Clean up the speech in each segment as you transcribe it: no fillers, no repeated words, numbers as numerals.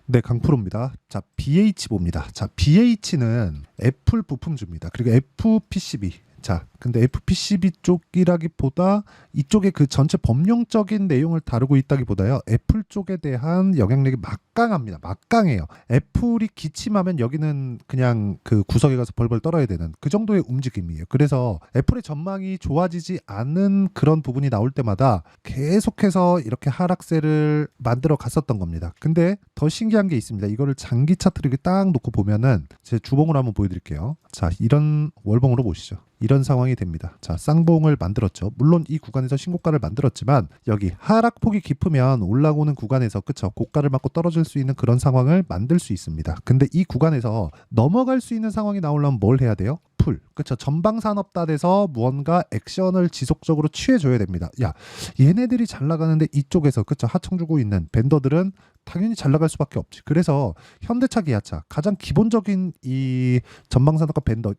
네, 강프로입니다. 자, BH봅니다. 자, BH는 애플 부품주입니다. 그리고 FPCB. 자, 근데 FPCB 쪽이라기보다 이쪽에 그 전체 법령적인 내용을 다루고 있다기보다요. 애플 쪽에 대한 영향력이 막강합니다. 막강해요. 애플이 기침하면 여기는 그냥 그 구석에 가서 벌벌 떨어야 되는 그 정도의 움직임이에요. 그래서 애플의 전망이 좋아지지 않은 그런 부분이 나올 때마다 계속해서 이렇게 하락세를 만들어 갔었던 겁니다. 근데 더 신기한 게 있습니다. 이거를 장기 차트를 이렇게 딱 놓고 보면은 제 주봉으로 한번 보여드릴게요. 자, 이런 월봉으로 보시죠. 이런 상황이 됩니다. 자, 쌍봉을 만들었죠. 물론 이 구간에서 신고가를 만들었지만 여기 하락폭이 깊으면 올라오는 구간에서 그쵸 고가를 맞고 떨어질 수 있는 그런 상황을 만들 수 있습니다. 근데 이 구간에서 넘어갈 수 있는 상황이 나오려면 뭘 해야 돼요? 풀. 그쵸. 전방산업단에서 무언가 액션을 지속적으로 취해줘야 됩니다. 야, 얘네들이 잘 나가는데 이쪽에서 그쵸 하청 주고 있는 벤더들은 당연히 잘 나갈 수밖에 없지. 그래서 현대차, 기아차 가장 기본적인 이 전방산업과 벤더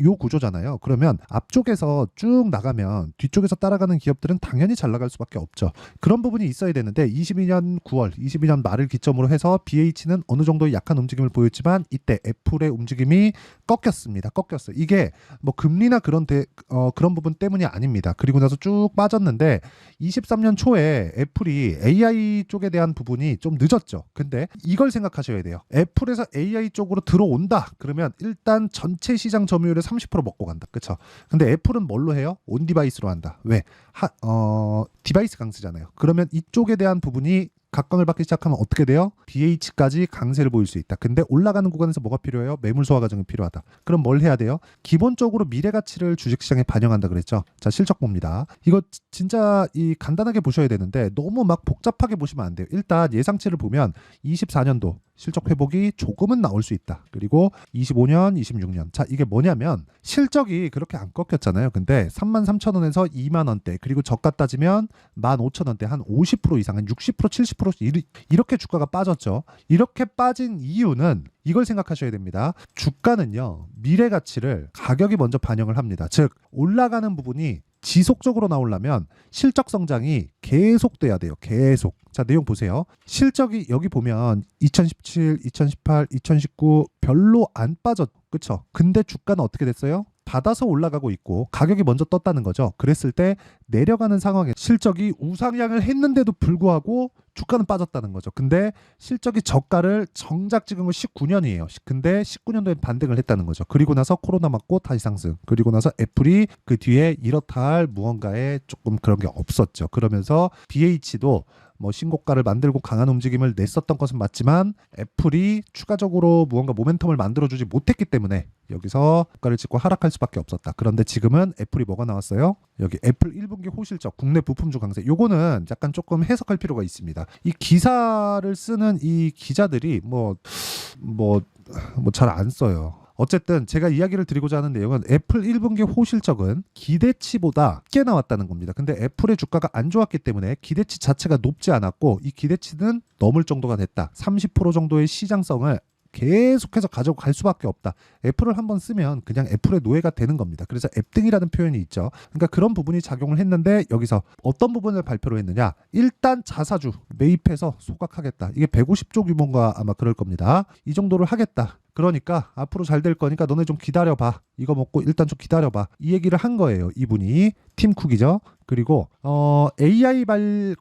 요 구조잖아요. 그러면 앞쪽에서 쭉 나가면 뒤쪽에서 따라가는 기업들은 당연히 잘 나갈 수밖에 없죠. 그런 부분이 있어야 되는데 22년 9월, 22년 말을 기점으로 해서 BH는 어느 정도 약한 움직임을 보였지만 이때 애플의 움직임이 꺾였습니다. 꺾였어요. 이게 뭐 금리나 그런 그런 부분 때문이 아닙니다. 그리고 나서 쭉 빠졌는데 23년 초에 애플이 AI 쪽에 대한 부분이 좀 늦었죠. 근데 이걸 생각하셔야 돼요. 애플에서 AI 쪽으로 들어온다. 그러면 일단 전체 시장 점유율의 30% 먹고 간다. 그쵸? 근데 애플은 뭘로 해요? 온 디바이스로 한다. 왜? 디바이스 강세잖아요. 그러면 이쪽에 대한 부분이 각광을 받기 시작하면 어떻게 돼요? BH까지 강세를 보일 수 있다. 근데 올라가는 구간에서 뭐가 필요해요? 매물 소화 과정이 필요하다. 그럼 뭘 해야 돼요? 기본적으로 미래 가치를 주식시장에 반영한다 그랬죠. 자, 실적 봅니다. 이거 진짜 이 간단하게 보셔야 되는데 너무 막 복잡하게 보시면 안 돼요. 일단 예상치를 보면 24년도 실적 회복이 조금은 나올 수 있다. 그리고 25년, 26년. 자, 이게 뭐냐면 실적이 그렇게 안 꺾였잖아요. 근데 33,000원에서 2만 원대, 그리고 저가 따지면 15,000원대 한 50% 이상, 한 60%, 70% 이렇게 주가가 빠졌죠. 이렇게 빠진 이유는 이걸 생각하셔야 됩니다. 주가는요, 미래 가치를 가격이 먼저 반영을 합니다. 즉, 올라가는 부분이 지속적으로 나오려면 실적 성장이 계속돼야 돼요. 계속. 자, 내용 보세요. 실적이 여기 보면 2017, 2018, 2019 별로 안 빠졌. 그쵸? 근데 주가는 어떻게 됐어요? 받아서 올라가고 있고 가격이 먼저 떴다는 거죠. 그랬을 때 내려가는 상황에 실적이 우상향을 했는데도 불구하고 주가는 빠졌다는 거죠. 근데 실적이 저가를 정작 찍은 건 19년이에요. 근데 19년도에 반등을 했다는 거죠. 그리고 나서 코로나 맞고 다시 상승. 그리고 나서 애플이 그 뒤에 이렇다 할 무언가에 조금 그런 게 없었죠. 그러면서 BH도 뭐 신고가를 만들고 강한 움직임을 냈었던 것은 맞지만 애플이 추가적으로 무언가 모멘텀을 만들어주지 못했기 때문에 여기서 고가를 찍고 하락할 수밖에 없었다. 그런데 지금은 애플이 뭐가 나왔어요? 여기 애플 1분기 호실적 국내 부품주 강세. 요거는 약간 조금 해석할 필요가 있습니다. 이 기사를 쓰는 이 기자들이 잘 안 써요. 어쨌든 제가 이야기를 드리고자 하는 내용은 애플 1분기 호실적은 기대치보다 낮게 나왔다는 겁니다. 근데 애플의 주가가 안 좋았기 때문에 기대치 자체가 높지 않았고 이 기대치는 넘을 정도가 됐다. 30% 정도의 시장성을 계속해서 가지고 갈 수밖에 없다. 애플을 한번 쓰면 그냥 애플의 노예가 되는 겁니다. 그래서 앱등이라는 표현이 있죠. 그러니까 그런 부분이 작용을 했는데 여기서 어떤 부분을 발표를 했느냐. 일단 자사주 매입해서 소각하겠다. 이게 150조 규모인가 아마 그럴 겁니다. 이 정도를 하겠다. 그러니까 앞으로 잘 될 거니까 너네 좀 기다려봐. 이거 먹고 일단 좀 기다려봐. 이 얘기를 한 거예요. 이분이 팀 쿡이죠. 그리고 AI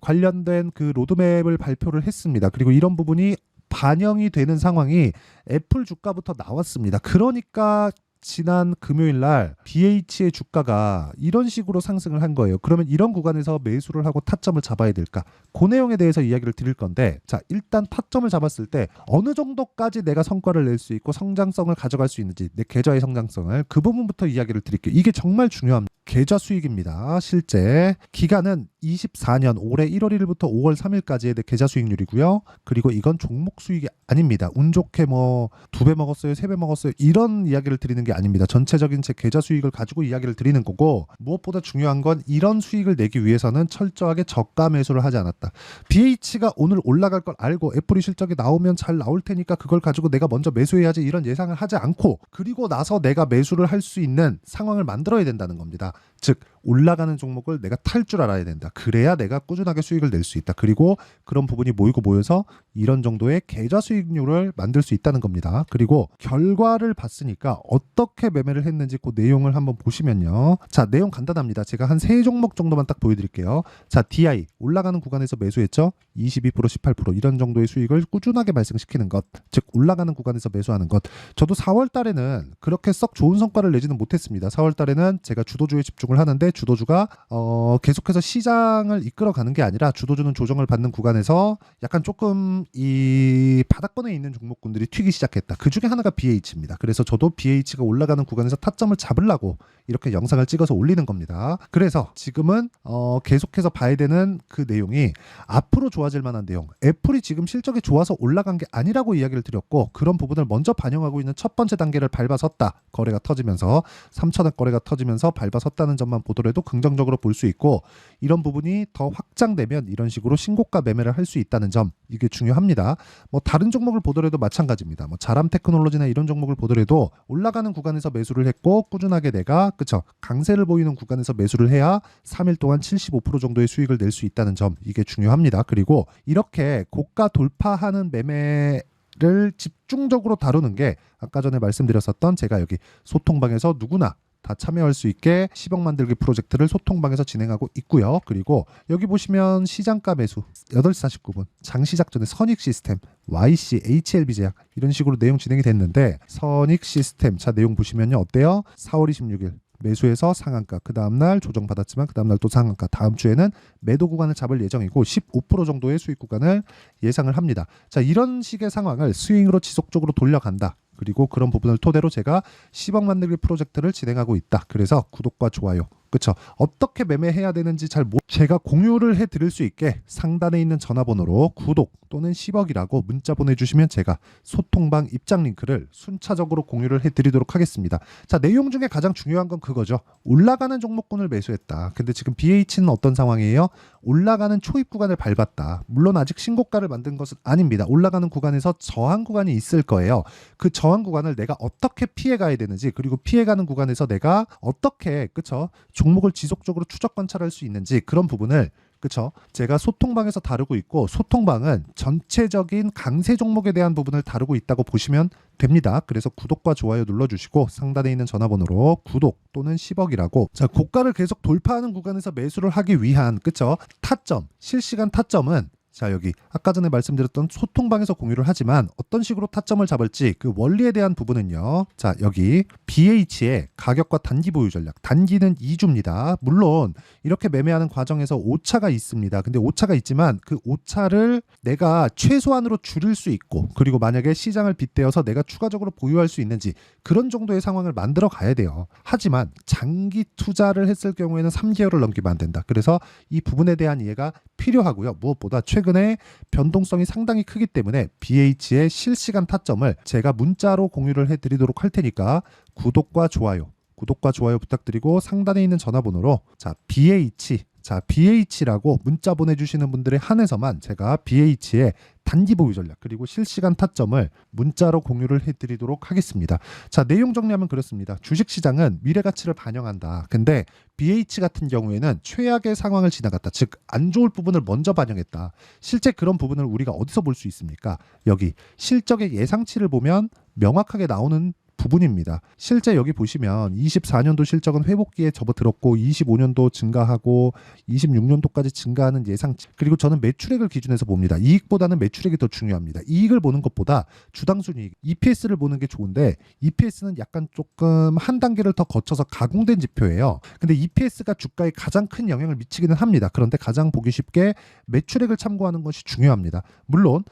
관련된 그 로드맵을 발표를 했습니다. 그리고 이런 부분이 반영이 되는 상황이 애플 주가부터 나왔습니다. 그러니까 지난 금요일 날 BH의 주가가 이런 식으로 상승을 한 거예요. 그러면 이런 구간에서 매수를 하고 타점을 잡아야 될까? 그 내용에 대해서 이야기를 드릴 건데, 자, 일단 타점을 잡았을 때 어느 정도까지 내가 성과를 낼 수 있고 성장성을 가져갈 수 있는지, 내 계좌의 성장성을, 그 부분부터 이야기를 드릴게요. 이게 정말 중요합니다. 계좌 수익입니다. 실제 기간은 24년 올해 1월 1일부터 5월 3일까지의 내 계좌 수익률이고요. 그리고 이건 종목 수익이 아닙니다. 운 좋게 뭐 2배 먹었어요, 3배 먹었어요, 이런 이야기를 드리는 게 아닙니다. 전체적인 제 계좌 수익을 가지고 이야기를 드리는 거고, 무엇보다 중요한 건 이런 수익을 내기 위해서는 철저하게 저가 매수를 하지 않았다. BH가 오늘 올라갈 걸 알고 애플이 실적이 나오면 잘 나올 테니까 그걸 가지고 내가 먼저 매수해야지, 이런 예상을 하지 않고 그리고 나서 내가 매수를 할 수 있는 상황을 만들어야 된다는 겁니다. 즉 올라가는 종목을 내가 탈 줄 알아야 된다. 그래야 내가 꾸준하게 수익을 낼 수 있다. 그리고 그런 부분이 모이고 모여서 이런 정도의 계좌 수익률을 만들 수 있다는 겁니다. 그리고 결과를 봤으니까 어떻게 매매를 했는지 그 내용을 한번 보시면요. 자, 내용 간단합니다. 제가 한 3종목 정도만 딱 보여드릴게요. 자, DI 올라가는 구간에서 매수했죠. 22%, 18% 이런 정도의 수익을 꾸준하게 발생시키는 것. 즉 올라가는 구간에서 매수하는 것. 저도 4월 달에는 그렇게 썩 좋은 성과를 내지는 못했습니다. 4월 달에는 제가 주도주에 집중을 하는데 주도주가 계속해서 시장을 이끌어가는 게 아니라 주도주는 조정을 받는 구간에서 약간 조금 이 바닥권에 있는 종목군들이 튀기 시작했다. 그 중에 하나가 BH입니다. 그래서 저도 BH가 올라가는 구간에서 타점을 잡으려고 이렇게 영상을 찍어서 올리는 겁니다. 그래서 지금은 계속해서 봐야 되는 그 내용이 앞으로 좋아질 만한 내용. 애플이 지금 실적이 좋아서 올라간 게 아니라고 이야기를 드렸고 그런 부분을 먼저 반영하고 있는 첫 번째 단계를 밟아섰다. 거래가 터지면서 3천억 거래가 터지면서 밟아섰다는 점만 보더라도 긍정적으로 볼 수 있고 이런 부분이 더 확장되면 이런 식으로 신고가 매매를 할 수 있다는 점 이게 중요합니다. 뭐 다른 종목을 보더라도 마찬가지입니다. 뭐 자람 테크놀로지나 이런 종목을 보더라도 올라가는 구간에서 매수를 했고 꾸준하게 내가 그쵸 강세를 보이는 구간에서 매수를 해야 3일 동안 75% 정도의 수익을 낼 수 있다는 점 이게 중요합니다. 그리고 이렇게 고가 돌파하는 매매를 집중적으로 다루는 게 아까 전에 말씀드렸었던 제가 여기 소통방에서 누구나 다 참여할 수 있게 10억 만들기 프로젝트를 소통방에서 진행하고 있고요. 그리고 여기 보시면 시장가 매수 8시 49분 장시작 전에 선익 시스템 YC, HLB 제약 이런 식으로 내용 진행이 됐는데 선익 시스템 자 내용 보시면요. 어때요? 4월 26일 매수해서 상한가 그 다음날 조정받았지만 그 다음날 또 상한가 다음 주에는 매도 구간을 잡을 예정이고 15% 정도의 수익 구간을 예상을 합니다. 자 이런 식의 상황을 스윙으로 지속적으로 돌려간다. 그리고 그런 부분을 토대로 제가 10억 만들기 프로젝트를 진행하고 있다. 그래서 구독과 좋아요. 그렇죠. 어떻게 매매해야 되는지 제가 공유를 해드릴 수 있게 상단에 있는 전화번호로 구독 또는 10억이라고 문자 보내주시면 제가 소통방 입장 링크를 순차적으로 공유를 해드리도록 하겠습니다. 자 내용 중에 가장 중요한 건 그거죠. 올라가는 종목군을 매수했다. 근데 지금 BH는 어떤 상황이에요? 올라가는 초입 구간을 밟았다. 물론 아직 신고가를 만든 것은 아닙니다. 올라가는 구간에서 저항 구간이 있을 거예요. 그 저항 구간을 내가 어떻게 피해가야 되는지 그리고 피해가는 구간에서 내가 어떻게 그쵸 종목을 지속적으로 추적 관찰할 수 있는지 그런 부분을 그쵸 제가 소통방에서 다루고 있고 소통방은 전체적인 강세 종목에 대한 부분을 다루고 있다고 보시면 됩니다. 그래서 구독과 좋아요 눌러주시고 상단에 있는 전화번호로 구독 또는 10억이라고 자 고가를 계속 돌파하는 구간에서 매수를 하기 위한 그쵸 타점 실시간 타점은 자 여기 아까 전에 말씀드렸던 소통방에서 공유를 하지만 어떤 식으로 타점을 잡을지 그 원리에 대한 부분은요. 자 여기 BH의 가격과 단기 보유 전략 단기는 2주입니다. 물론 이렇게 매매하는 과정에서 오차가 있습니다. 근데 오차가 있지만 그 오차를 내가 최소한으로 줄일 수 있고 그리고 만약에 시장을 빗대어서 내가 추가적으로 보유할 수 있는지 그런 정도의 상황을 만들어 가야 돼요. 하지만 장기 투자를 했을 경우에는 3개월을 넘기면 안 된다. 그래서 이 부분에 대한 이해가 필요하고요. 무엇보다 최근에 변동성이 상당히 크기 때문에 BH의 실시간 타점을 제가 문자로 공유를 해드리도록 할 테니까 구독과 좋아요 부탁드리고 상단에 있는 전화번호로 자 BH라고 문자 보내주시는 분들에 한해서만 제가 BH의 단기 보유 전략 그리고 실시간 타점을 문자로 공유를 해드리도록 하겠습니다. 자 내용 정리하면 그렇습니다. 주식시장은 미래가치를 반영한다. 근데 BH 같은 경우에는 최악의 상황을 지나갔다. 즉 안 좋을 부분을 먼저 반영했다. 실제 그런 부분을 우리가 어디서 볼 수 있습니까? 여기 실적의 예상치를 보면 명확하게 나오는 부분입니다. 실제 여기 보시면 24년도 실적은 회복기에 접어들었고 25년도 증가하고 26년도까지 증가하는 예상치 그리고 저는 매출액을 기준해서 봅니다. 이익보다는 매출액이 더 중요합니다. 이익을 보는 것보다 주당순이익 EPS를 보는 게 좋은데 EPS는 약간 조금 한 단계를 더 거쳐서 가공된 지표예요. 근데 EPS가 주가에 가장 큰 영향을 미치기는 합니다. 그런데 가장 보기 쉽게 매출액을 참고하는 것이 중요합니다. 물론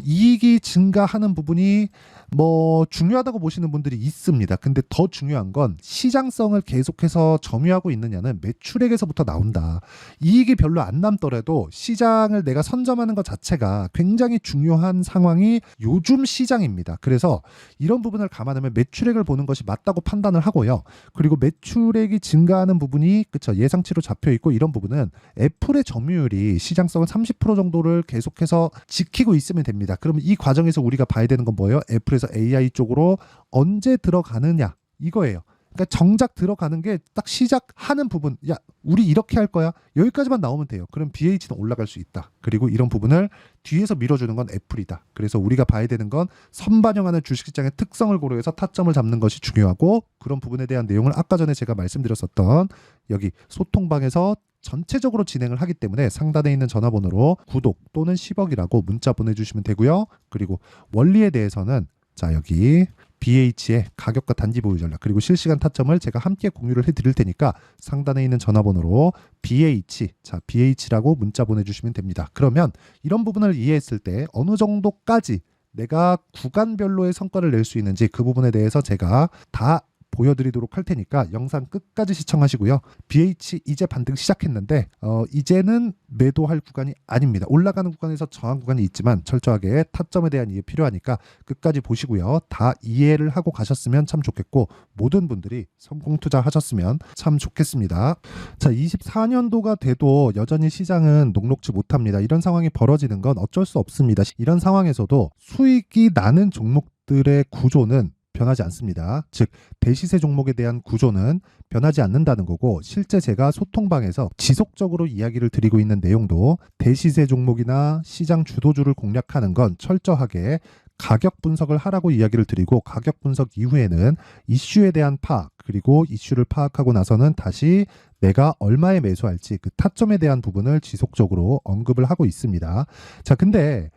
이익이 증가하는 부분이 뭐 중요하다고 보시는 분들이 있습니다. 근데 더 중요한 건 시장성을 계속해서 점유하고 있느냐는 매출액에서부터 나온다. 이익이 별로 안 남더라도 시장을 내가 선점하는 것 자체가 굉장히 중요한 상황이 요즘 시장입니다. 그래서 이런 부분을 감안하면 매출액을 보는 것이 맞다고 판단을 하고요. 그리고 매출액이 증가하는 부분이 그쵸 예상치로 잡혀 있고 이런 부분은 애플의 점유율이 시장성은 30% 정도를 계속해서 지키고 있으면 됩니다. 그러면 이 과정에서 우리가 봐야 되는 건 뭐예요? 애플에서 AI 쪽으로 언제 들어가느냐 이거예요. 그러니까 정작 들어가는 게 딱 시작하는 부분, 야 우리 이렇게 할 거야, 여기까지만 나오면 돼요. 그럼 BH는 올라갈 수 있다. 그리고 이런 부분을 뒤에서 밀어주는 건 애플이다. 그래서 우리가 봐야 되는 건 선반영하는 주식시장의 특성을 고려해서 타점을 잡는 것이 중요하고, 그런 부분에 대한 내용을 아까 전에 제가 말씀드렸었던 여기 소통방에서 전체적으로 진행을 하기 때문에 상단에 있는 전화번호로 구독 또는 10억이라고 문자 보내주시면 되고요. 그리고 원리에 대해서는 자 여기 BH의 가격과 단기 보유 전략 그리고 실시간 타점을 제가 함께 공유를 해드릴 테니까 상단에 있는 전화번호로 BH라고 문자 보내주시면 됩니다. 그러면 이런 부분을 이해했을 때 어느 정도까지 내가 구간별로의 성과를 낼 수 있는지 그 부분에 대해서 제가 다 보여드리도록 할 테니까 영상 끝까지 시청하시고요. BH 이제 반등 시작했는데 이제는 매도할 구간이 아닙니다. 올라가는 구간에서 저항 구간이 있지만 철저하게 타점에 대한 이해 필요하니까 끝까지 보시고요. 다 이해를 하고 가셨으면 참 좋겠고, 모든 분들이 성공 투자하셨으면 참 좋겠습니다. 자, 24년도가 돼도 여전히 시장은 녹록지 못합니다. 이런 상황이 벌어지는 건 어쩔 수 없습니다. 이런 상황에서도 수익이 나는 종목들의 구조는 변하지 않습니다. 즉 대시세 종목에 대한 구조는 변하지 않는다는 거고, 실제 제가 소통방에서 지속적으로 이야기를 드리고 있는 내용도 대시세 종목이나 시장 주도주를 공략하는 건 철저하게 가격 분석을 하라고 이야기를 드리고, 가격 분석 이후에는 이슈에 대한 파악, 그리고 이슈를 파악하고 나서는 다시 내가 얼마에 매수할지 그 타점에 대한 부분을 지속적으로 언급을 하고 있습니다. 자, 근데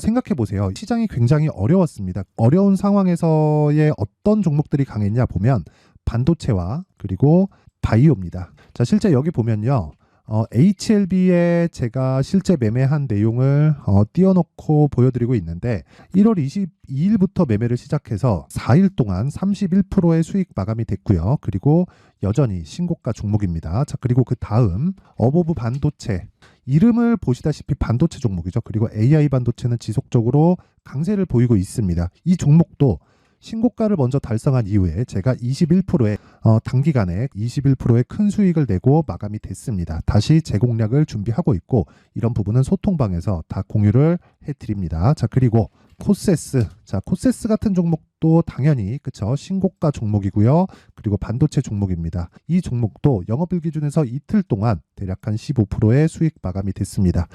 생각해 보세요. 시장이 굉장히 어려웠습니다. 어려운 상황에서의 어떤 종목들이 강했냐 보면 반도체와 그리고 바이오입니다. 자, 실제 여기 보면요. HLB에 제가 실제 매매한 내용을 띄워놓고 보여드리고 있는데 1월 22일부터 매매를 시작해서 4일 동안 31%의 수익 마감이 됐고요. 그리고 여전히 신고가 종목입니다. 자, 그리고 그 다음 어보브 반도체, 이름을 보시다시피 반도체 종목이죠. 그리고 AI 반도체는 지속적으로 강세를 보이고 있습니다. 이 종목도 신고가를 먼저 달성한 이후에 제가 21%의 단기간에 21%의 큰 수익을 내고 마감이 됐습니다. 다시 재공략을 준비하고 있고, 이런 부분은 소통방에서 다 공유를 해드립니다. 자, 그리고 코세스, 자 코세스 같은 종목도 당연히 그쵸, 신고가 종목이고요. 그리고 반도체 종목입니다. 이 종목도 영업일 기준에서 이틀 동안 대략 한 15%의 수익 마감이 됐습니다.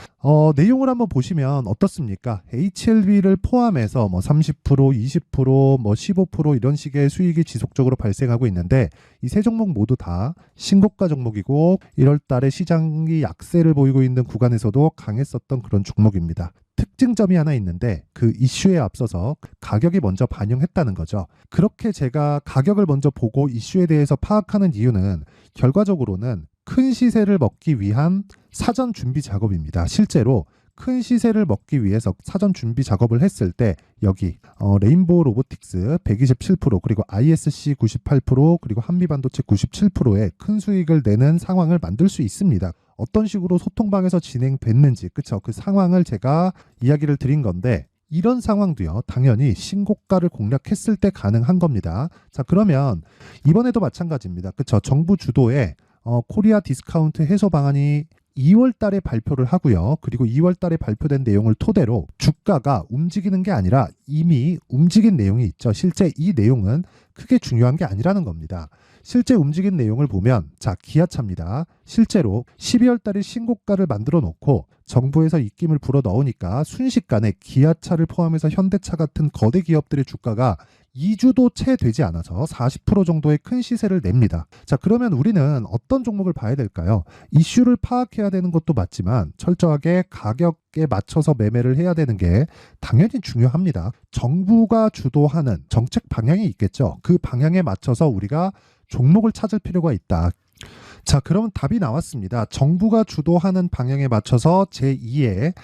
내용을 한번 보시면 어떻습니까? HLB를 포함해서 뭐 30%, 20%, 뭐 15% 이런 식의 수익이 지속적으로 발생하고 있는데, 이 세 종목 모두 다 신고가 종목이고 1월 달에 시장이 약세를 보이고 있는 구간에서도 강했었던 그런 종목입니다. 특징점이 하나 있는데 그 이슈에 앞서서 가격이 먼저 반영했다는 거죠. 그렇게 제가 가격을 먼저 보고 이슈에 대해서 파악하는 이유는 결과적으로는 큰 시세를 먹기 위한 사전 준비 작업입니다. 실제로 큰 시세를 먹기 위해서 사전 준비 작업을 했을 때 여기 레인보우 로보틱스 127% 그리고 ISC 98% 그리고 한미반도체 97%의 큰 수익을 내는 상황을 만들 수 있습니다. 어떤 식으로 소통방에서 진행됐는지 그쵸, 그 상황을 제가 이야기를 드린 건데, 이런 상황도요 당연히 신고가를 공략했을 때 가능한 겁니다. 자, 그러면 이번에도 마찬가지입니다. 그쵸, 정부 주도의 코리아 디스카운트 해소 방안이 2월 달에 발표를 하고요. 그리고 2월 달에 발표된 내용을 토대로 주가가 움직이는 게 아니라 이미 움직인 내용이 있죠. 실제 이 내용은 크게 중요한 게 아니라는 겁니다. 실제 움직인 내용을 보면 자, 기아차입니다. 실제로 12월 달에 신고가를 만들어 놓고 정부에서 입김을 불어 넣으니까 순식간에 기아차를 포함해서 현대차 같은 거대 기업들의 주가가 2주도 채 되지 않아서 40% 정도의 큰 시세를 냅니다. 자, 그러면 우리는 어떤 종목을 봐야 될까요? 이슈를 파악해야 되는 것도 맞지만 철저하게 가격에 맞춰서 매매를 해야 되는 게 당연히 중요합니다. 정부가 주도하는 정책 방향이 있겠죠. 그 방향에 맞춰서 우리가 종목을 찾을 필요가 있다. 자, 그러면 답이 나왔습니다. 정부가 주도하는 방향에 맞춰서 제2의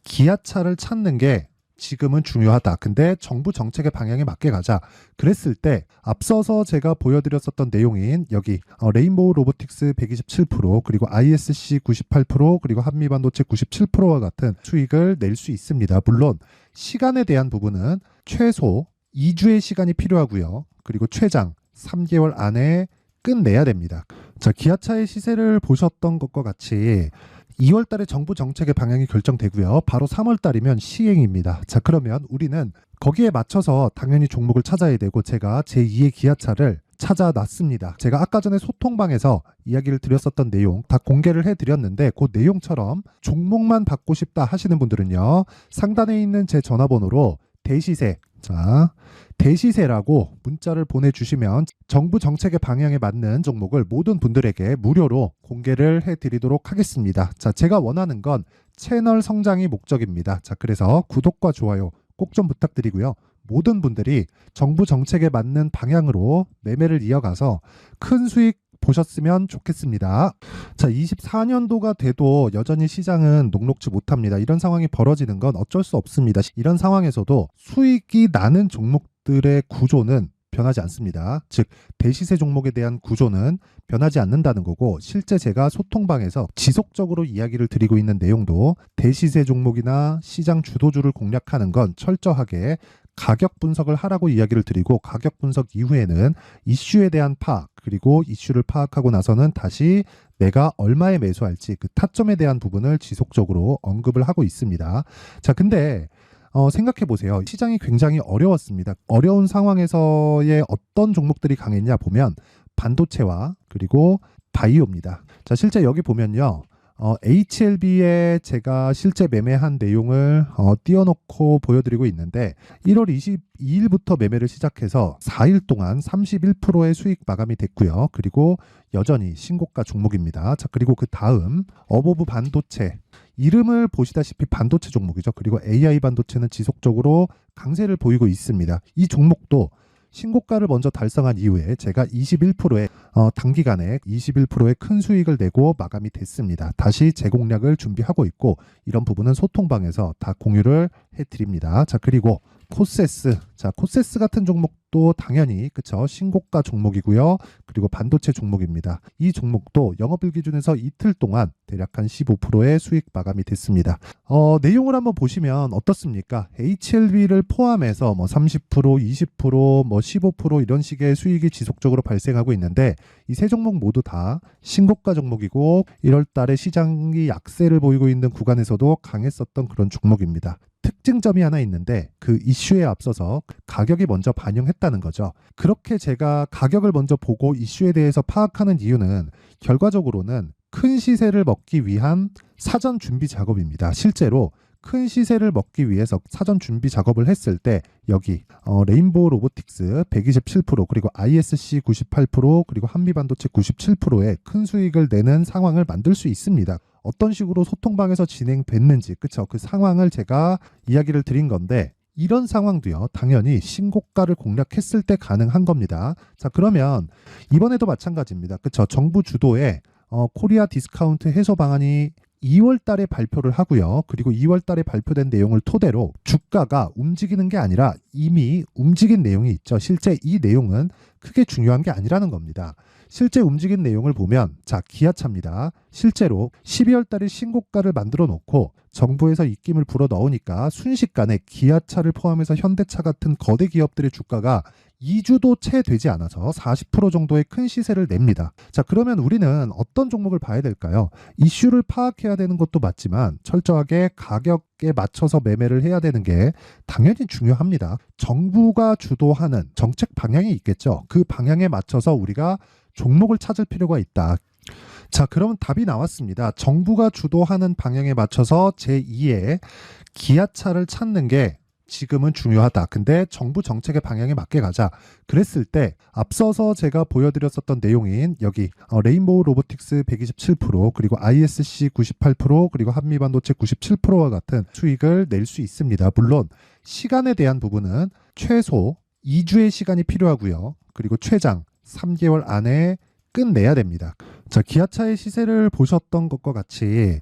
기아차를 찾는 게 지금은 중요하다. 근데 정부 정책의 방향에 맞게 가자. 그랬을 때 앞서서 제가 보여드렸었던 내용인 여기 레인보우 로보틱스 127% 그리고 ISC 98% 그리고 한미반도체 97%와 같은 수익을 낼 수 있습니다. 물론 시간에 대한 부분은 최소 2주의 시간이 필요하고요. 그리고 최장 3개월 안에 끝내야 됩니다. 자, 기아차의 시세를 보셨던 것과 같이 2월 달에 정부 정책의 방향이 결정되고요. 바로 3월 달이면 시행입니다. 자, 그러면 우리는 거기에 맞춰서 당연히 종목을 찾아야 되고, 제가 제2의 기아차를 찾아놨습니다. 제가 아까 전에 소통방에서 이야기를 드렸었던 내용 다 공개를 해드렸는데 그 내용처럼 종목만 받고 싶다 하시는 분들은요, 상단에 있는 제 전화번호로 대시세, 자, 대시세라고 문자를 보내주시면 정부 정책의 방향에 맞는 종목을 모든 분들에게 무료로 공개를 해드리도록 하겠습니다. 자, 제가 원하는 건 채널 성장이 목적입니다. 자, 그래서 구독과 좋아요 꼭 좀 부탁드리고요. 모든 분들이 정부 정책에 맞는 방향으로 매매를 이어가서 큰 수익 보셨으면 좋겠습니다. 자, 24년도가 돼도 여전히 시장은 녹록지 못합니다. 이런 상황이 벌어지는 건 어쩔 수 없습니다. 이런 상황에서도 수익이 나는 종목들의 구조는 변하지 않습니다. 즉, 대시세 종목에 대한 구조는 변하지 않는다는 거고, 실제 제가 소통방에서 지속적으로 이야기를 드리고 있는 내용도 대시세 종목이나 시장 주도주를 공략하는 건 철저하게 가격 분석을 하라고 이야기를 드리고, 가격 분석 이후에는 이슈에 대한 파악, 그리고 이슈를 파악하고 나서는 다시 내가 얼마에 매수할지 그 타점에 대한 부분을 지속적으로 언급을 하고 있습니다. 자, 근데 생각해 보세요. 시장이 굉장히 어려웠습니다. 어려운 상황에서의 어떤 종목들이 강했냐 보면 반도체와 그리고 바이오입니다. 자, 실제 여기 보면요. HLB에 제가 실제 매매한 내용을 띄워놓고 보여드리고 있는데, 1월 22일부터 매매를 시작해서 4일 동안 31%의 수익 마감이 됐고요. 그리고 여전히 신고가 종목입니다. 자, 그리고 그 다음 어보브 반도체, 이름을 보시다시피 반도체 종목이죠. 그리고 AI 반도체는 지속적으로 강세를 보이고 있습니다. 이 종목도 신고가를 먼저 달성한 이후에 제가 21%의 단기간에 21%의 큰 수익을 내고 마감이 됐습니다. 다시 재공략을 준비하고 있고, 이런 부분은 소통방에서 다 공유를 해드립니다. 자, 그리고 코세스, 자, 코세스 같은 종목도 당연히 그쵸, 신고가 종목이고요. 그리고 반도체 종목입니다. 이 종목도 영업일 기준에서 이틀 동안 대략 한 15%의 수익 마감이 됐습니다. 내용을 한번 보시면 어떻습니까? HLB를 포함해서 뭐 30%, 20%, 뭐 15% 이런 식의 수익이 지속적으로 발생하고 있는데, 이 세 종목 모두 다 신고가 종목이고 1월 달에 시장이 약세를 보이고 있는 구간에서도 강했었던 그런 종목입니다. 특징점이 하나 있는데, 그 이슈에 앞서서 가격이 먼저 반영했다는 거죠. 그렇게 제가 가격을 먼저 보고 이슈에 대해서 파악하는 이유는 결과적으로는 큰 시세를 먹기 위한 사전 준비 작업입니다. 실제로 큰 시세를 먹기 위해서 사전 준비 작업을 했을 때 여기 레인보우 로보틱스 127%, 그리고 ISC 98%, 그리고 한미반도체 97%의 큰 수익을 내는 상황을 만들 수 있습니다. 어떤 식으로 소통방에서 진행됐는지, 그쵸? 그 상황을 제가 이야기를 드린 건데, 이런 상황도요, 당연히 신고가를 공략했을 때 가능한 겁니다. 자, 그러면 이번에도 마찬가지입니다. 그쵸? 정부 주도의 코리아 디스카운트 해소 방안이 2월 달에 발표를 하고요. 그리고 2월 달에 발표된 내용을 토대로 주가가 움직이는 게 아니라 이미 움직인 내용이 있죠. 실제 이 내용은 크게 중요한 게 아니라는 겁니다. 실제 움직인 내용을 보면, 자, 기아차입니다. 실제로 12월 달에 신고가를 만들어 놓고 정부에서 입김을 불어 넣으니까 순식간에 기아차를 포함해서 현대차 같은 거대 기업들의 주가가 2주도 채 되지 않아서 40% 정도의 큰 시세를 냅니다. 자, 그러면 우리는 어떤 종목을 봐야 될까요? 이슈를 파악해야 되는 것도 맞지만 철저하게 가격에 맞춰서 매매를 해야 되는 게 당연히 중요합니다. 정부가 주도하는 정책 방향이 있겠죠. 그 방향에 맞춰서 우리가 종목을 찾을 필요가 있다. 자, 그러면 답이 나왔습니다. 정부가 주도하는 방향에 맞춰서 제2의 기아차를 찾는 게 지금은 중요하다. 근데 정부 정책의 방향에 맞게 가자. 그랬을 때 앞서서 제가 보여드렸었던 내용인 여기 레인보우 로보틱스 127%, 그리고 ISC 98%, 그리고 한미반도체 97%와 같은 수익을 낼 수 있습니다. 물론 시간에 대한 부분은 최소 2주의 시간이 필요하고요. 그리고 최장 3개월 안에 끝내야 됩니다. 자, 기아차의 시세를 보셨던 것과 같이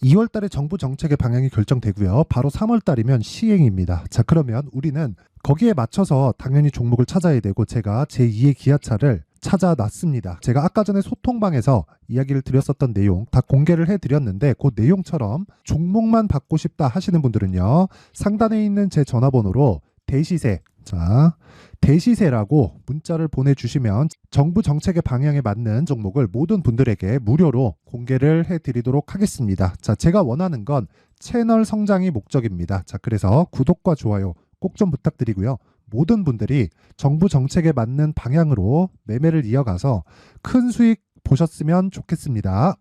2월 달에 정부 정책의 방향이 결정되고요. 바로 3월 달이면 시행입니다. 자, 그러면 우리는 거기에 맞춰서 당연히 종목을 찾아야 되고, 제가 제2의 기아차를 찾아놨습니다. 제가 아까 전에 소통방에서 이야기를 드렸었던 내용 다 공개를 해드렸는데, 그 내용처럼 종목만 받고 싶다 하시는 분들은요, 상단에 있는 제 전화번호로 대시세, 자, 대시세라고 문자를 보내주시면 정부 정책의 방향에 맞는 종목을 모든 분들에게 무료로 공개를 해드리도록 하겠습니다. 자, 제가 원하는 건 채널 성장이 목적입니다. 자, 그래서 구독과 좋아요 꼭 좀 부탁드리고요. 모든 분들이 정부 정책에 맞는 방향으로 매매를 이어가서 큰 수익 보셨으면 좋겠습니다.